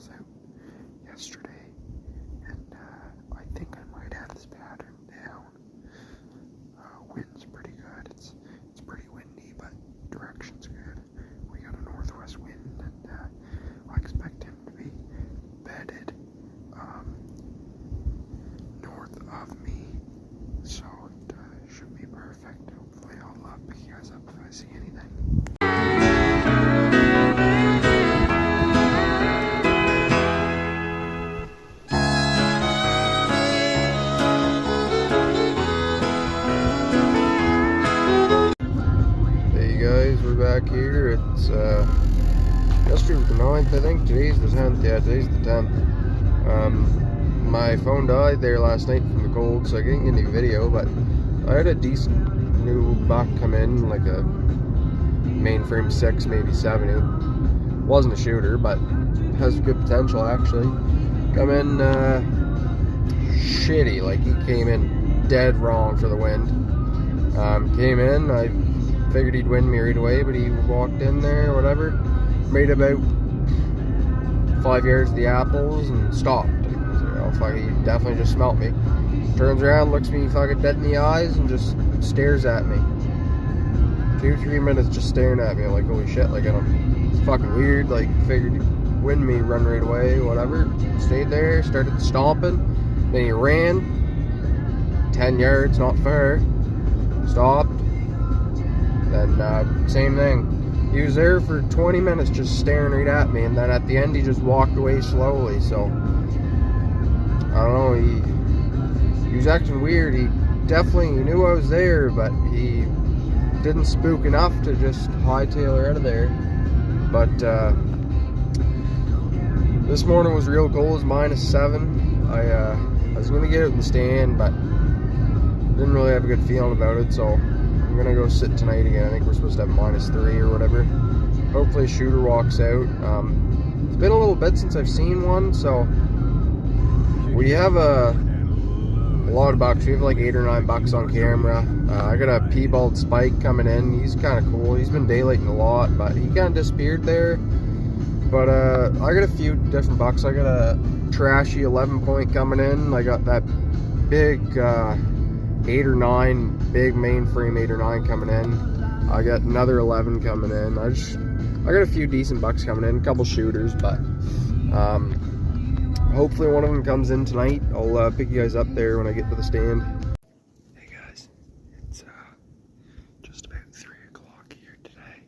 was out yesterday, and I think I might have this pattern down. Wind's pretty good. It's pretty windy, but direction's good. We got a northwest wind, and I expect him to be bedded north of me, so it should be perfect. Hopefully I'll pick you guys up if I see anything. We're back here. It's yesterday was the 9th, I think. Today's the 10th. Yeah, today's the 10th. My phone died there last night from the cold, so I didn't get any video, but I had a decent new buck come in, like a mainframe 6, maybe 7. Wasn't a shooter, but has good potential actually. Come in shitty, like he came in dead wrong for the wind. Came in, I figured he'd win me right away, but he walked in there, whatever, made about 5 yards of the apples and stopped. Oh fuck, he definitely just smelt me. Turns around, looks me fucking dead in the eyes, and just stares at me. 2-3 minutes just staring at me. I'm like, holy shit, like, it's fucking weird. Like, figured he'd win me, run right away, whatever. Stayed there, started stomping. Then he ran 10 yards, not far. Stopped. Then same thing. He was there for 20 minutes just staring right at me, and then at the end he just walked away slowly. So I don't know, he was acting weird. He knew I was there, but he didn't spook enough to just hightail her out of there. But this morning was real cold. It was -7. I was gonna get out in the stand, but didn't really have a good feeling about it, so I'm gonna go sit tonight again. I think we're supposed to have -3 or whatever. Hopefully a shooter walks out. It's been a little bit since I've seen one, so we have a lot of bucks. We have like 8 or 9 bucks on camera. I got a piebald spike coming in. He's kind of cool. He's been daylighting a lot, but he kind of disappeared there. But I got a few different bucks. I got a trashy 11 point coming in. I got that big 8 or 9, big mainframe 8 or 9 coming in. I got another 11 coming in. I got a few decent bucks coming in, a couple shooters, but hopefully one of them comes in tonight. I'll pick you guys up there when I get to the stand. Hey guys, it's just about 3 o'clock here today.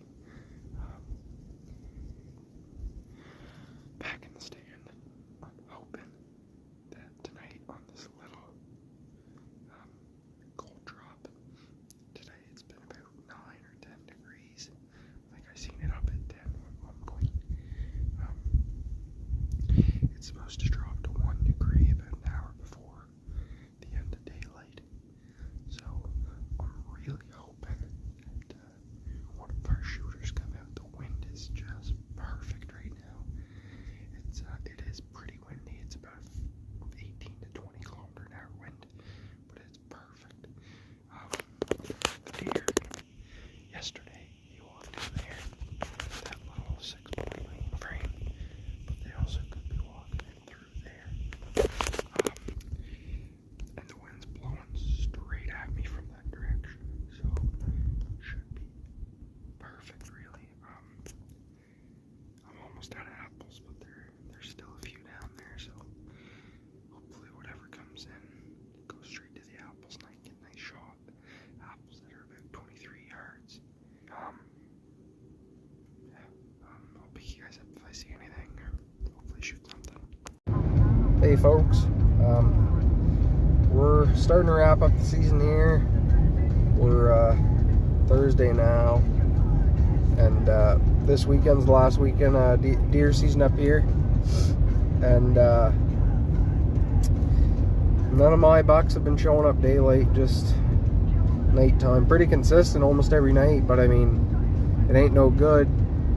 Back in the stand. I'm hoping that tonight on this little cold drop. Today it's been about 9 or 10 degrees. I think I seen it up at 10 at one point. It's supposed to drop to 1 degree about an hour before the end of daylight. So I'm really hoping that one of our shooters come out. The wind is just perfect right now. It is pretty windy. It's about 18 to 20 kilometer an hour wind, but it's perfect. The deer, yesterday, he walked in there, that little 6 point main frame, but they also could be walking in through there. And the wind's blowing straight at me from that direction, so should be perfect, really. I'm almost out of apples, but there's still a few down there, so hopefully whatever comes in goes straight to the apples and I get a nice shot. Apples that are about 23 yards. I'll pick you guys up if I see anything, or hopefully shoot something. Hey folks, we're starting to wrap up the season here. We're Thursday now, and this weekend's the last weekend deer season up here, and none of my bucks have been showing up daylight, just nighttime. Pretty consistent almost every night, but I mean, it ain't no good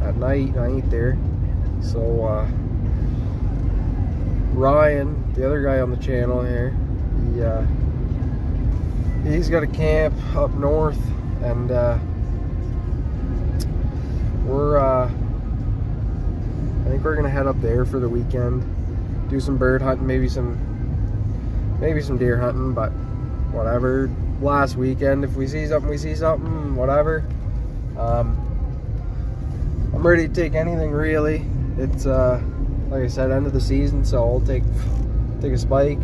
at night. I ain't there. So Ryan, the other guy on the channel here, he's got a camp up north, and I think we're gonna head head up there for the weekend, do some bird hunting, maybe some deer hunting, but whatever. Last weekend, if we see something, we see something, whatever. I'm ready to take anything really. It's like I said, end of the season, so I'll take a spike.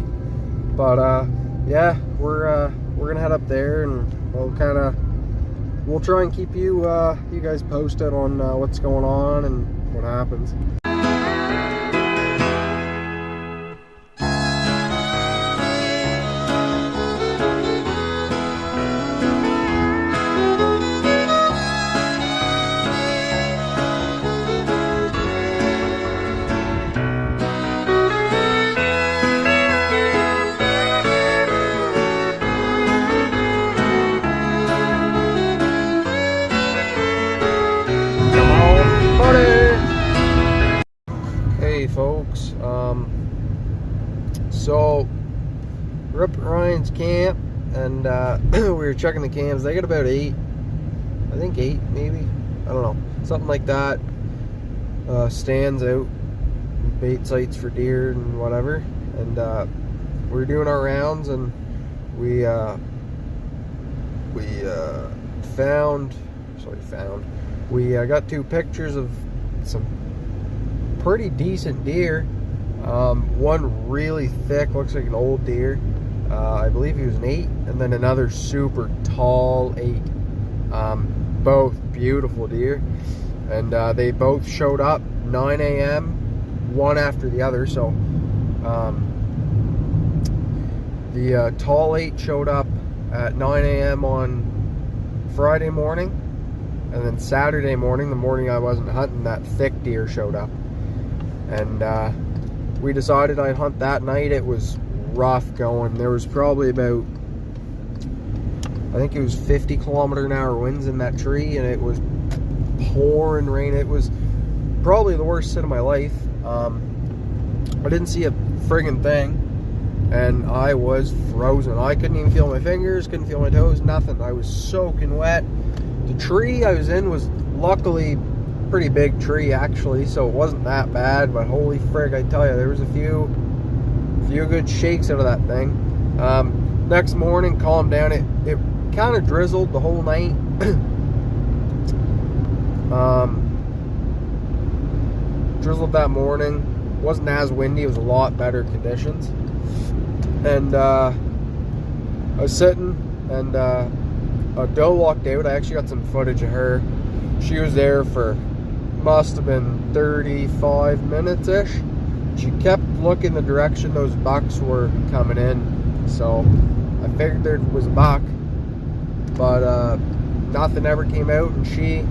But yeah, we're gonna head up there, and we'll try and keep you guys posted on what's going on and what happens. Hey folks, so we're up at Ryan's camp, and we were checking the cams. They got about 8, I think 8 maybe, I don't know, something like that, stands out, bait sites for deer and whatever. And we were doing our rounds, and we got 2 pictures of some pretty decent deer. One really thick, looks like an old deer. I believe he was an 8, and then another super tall 8. Both beautiful deer, and they both showed up 9 a.m. one after the other. So the tall 8 showed up at 9 a.m. on Friday morning, and then Saturday morning, the morning I wasn't hunting, that thick deer showed up. And we decided I'd hunt that night. It was rough going. There was probably about, I think it was 50 km/h winds in that tree, and it was pouring rain. It was probably the worst sit of my life. I didn't see a friggin' thing, and I was frozen. I couldn't even feel my fingers, couldn't feel my toes, nothing. I was soaking wet. The tree I was in was luckily pretty big tree actually, so it wasn't that bad, but holy frig, I tell you, there was a few good shakes out of that thing. Next morning, calmed down. It kind of drizzled the whole night. Drizzled that morning. Wasn't as windy. It was a lot better conditions. And I was sitting, and a doe walked out. I actually got some footage of her. She was there for, must have been 35 minutes-ish. She kept looking the direction those bucks were coming in, so I figured there was a buck, but nothing ever came out, and she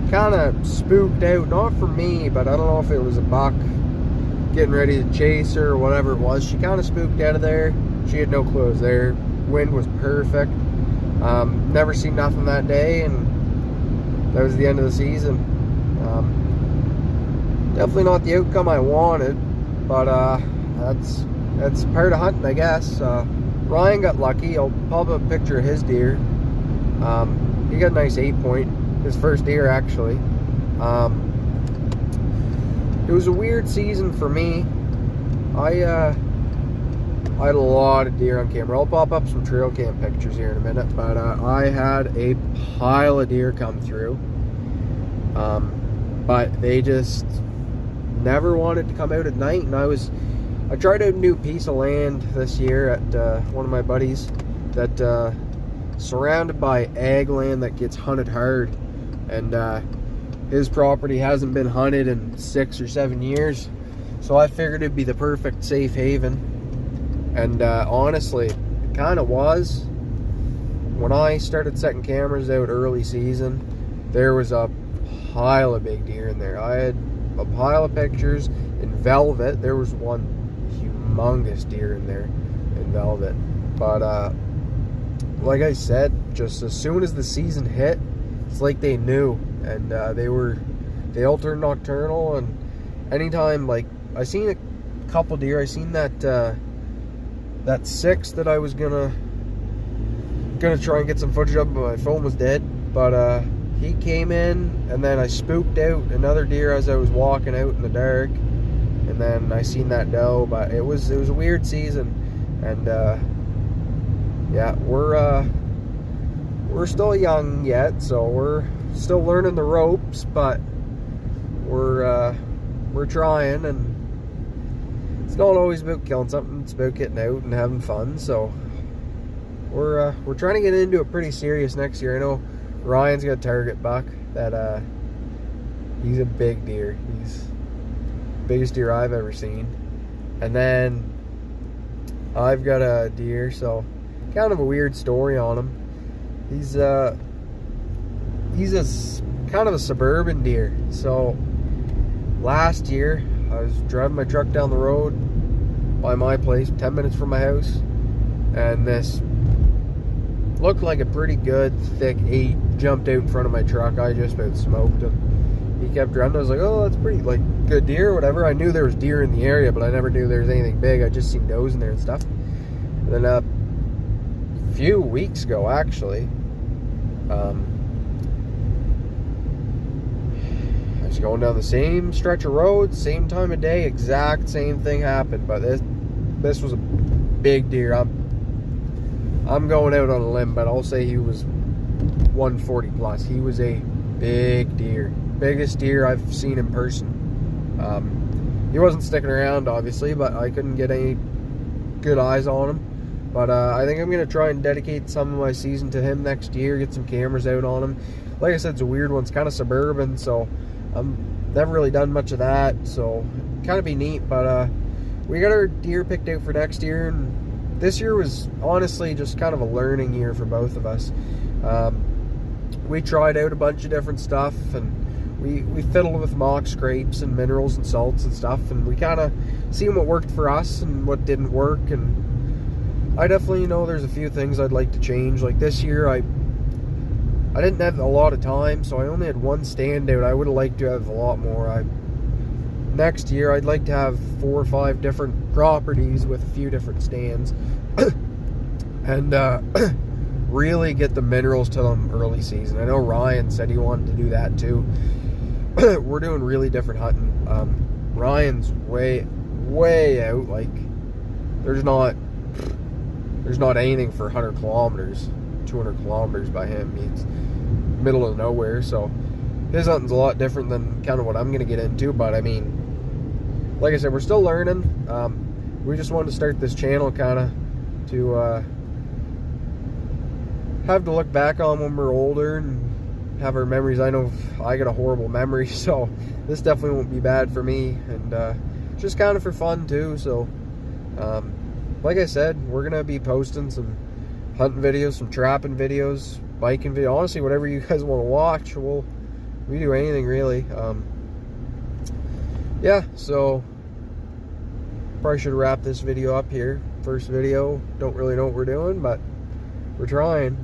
kind of spooked out, not for me, but I don't know if it was a buck getting ready to chase her or whatever it was. She kind of spooked out of there. She had no clue I was there. Wind was perfect. Never seen nothing that day, and that was the end of the season. Definitely not the outcome I wanted, but that's part of hunting, I guess. Ryan got lucky. I'll pop up a picture of his deer. He got a nice 8-point, his first deer actually. It was a weird season for me. I had a lot of deer on camera. I'll pop up some trail cam pictures here in a minute, but I had a pile of deer come through. But they just never wanted to come out at night, and I tried out a new piece of land this year at one of my buddies that surrounded by ag land that gets hunted hard, and his property hasn't been hunted in 6 or 7 years, so I figured it'd be the perfect safe haven. And honestly, it kind of was. When I started setting cameras out early season, there was a pile of big deer in there. I had a pile of pictures in velvet. There was one humongous deer in there in velvet. But like I said, just as soon as the season hit, it's like they knew, and they all turned nocturnal. And anytime, like, I seen a couple deer. I seen that 6 that I was gonna try and get some footage of, but my phone was dead. But he came in, and then I spooked out another deer as I was walking out in the dark, and then I seen that doe. But it was a weird season, and yeah, we're still young yet, so we're still learning the ropes, but we're trying, and it's not always about killing something, it's about getting out and having fun. So we're trying to get into it pretty serious next year. I know Ryan's got a target buck that he's a big deer. He's the biggest deer I've ever seen. And then I've got a deer, so kind of a weird story on him. He's a kind of a suburban deer. So last year I was driving my truck down the road by my place, 10 minutes from my house, and this looked like a pretty good thick 8 jumped out in front of my truck. I just about smoked him. He kept running. I was like, oh, that's pretty like good deer or whatever. I knew there was deer in the area, but I never knew there was anything big. I just seen does in there and stuff. And then a few weeks ago, actually, I was going down the same stretch of road, same time of day, exact same thing happened. But this was a big deer. I'm going out on a limb, but I'll say he was 140 plus. He was a big deer, biggest deer I've seen in person. He wasn't sticking around, obviously, but I couldn't get any good eyes on him. But I think I'm going to try and dedicate some of my season to him next year, get some cameras out on him. Like I said, it's a weird one. It's kind of suburban, so I'm never really done much of that, so kind of be neat. But we got our deer picked out for next year, and this year was honestly just kind of a learning year for both of us. We tried out a bunch of different stuff, and we fiddled with mock scrapes and minerals and salts and stuff, and we kind of seen what worked for us and what didn't work. And I definitely know there's a few things I'd like to change. Like this year, I didn't have a lot of time, so I only had one standout. I would have liked to have a lot more. Next year, I'd like to have 4 or 5 different properties with a few different stands, and really get the minerals to them early season. I know Ryan said he wanted to do that too. We're doing really different hunting. Ryan's way out. Like there's not anything for 100 kilometers, 200 kilometers by him. He's middle of nowhere, so his hunting's a lot different than kind of what I'm going to get into. But I mean, like I said, we're still learning. We just wanted to start this channel kind of to have to look back on when we're older and have our memories. I know I got a horrible memory, so this definitely won't be bad for me, and just kind of for fun too. So like I said, we're gonna be posting some hunting videos, some trapping videos, biking videos, honestly whatever you guys want to watch. We do anything really. Yeah, so probably should wrap this video up here. First video, don't really know what we're doing, but we're trying.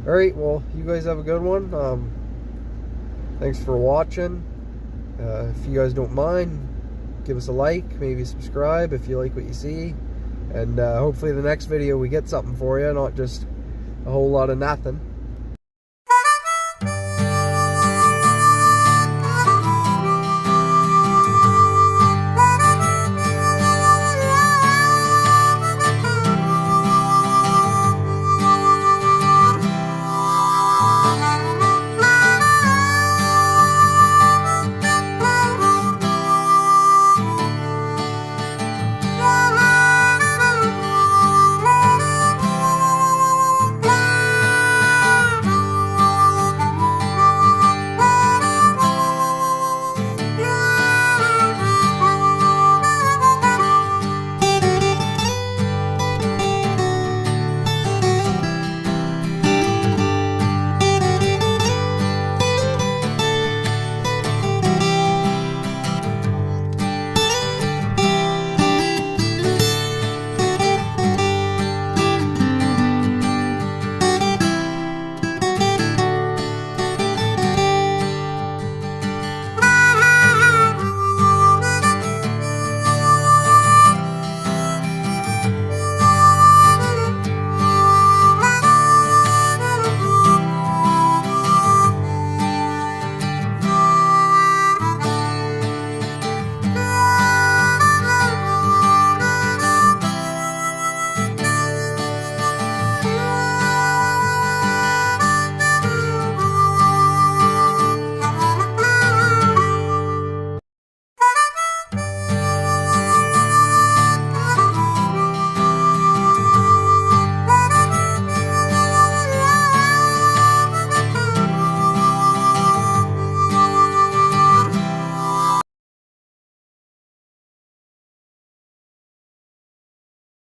Alright, well, you guys have a good one. Thanks for watching. If you guys don't mind, give us a like, maybe subscribe if you like what you see, and hopefully the next video we get something for you, not just a whole lot of nothing.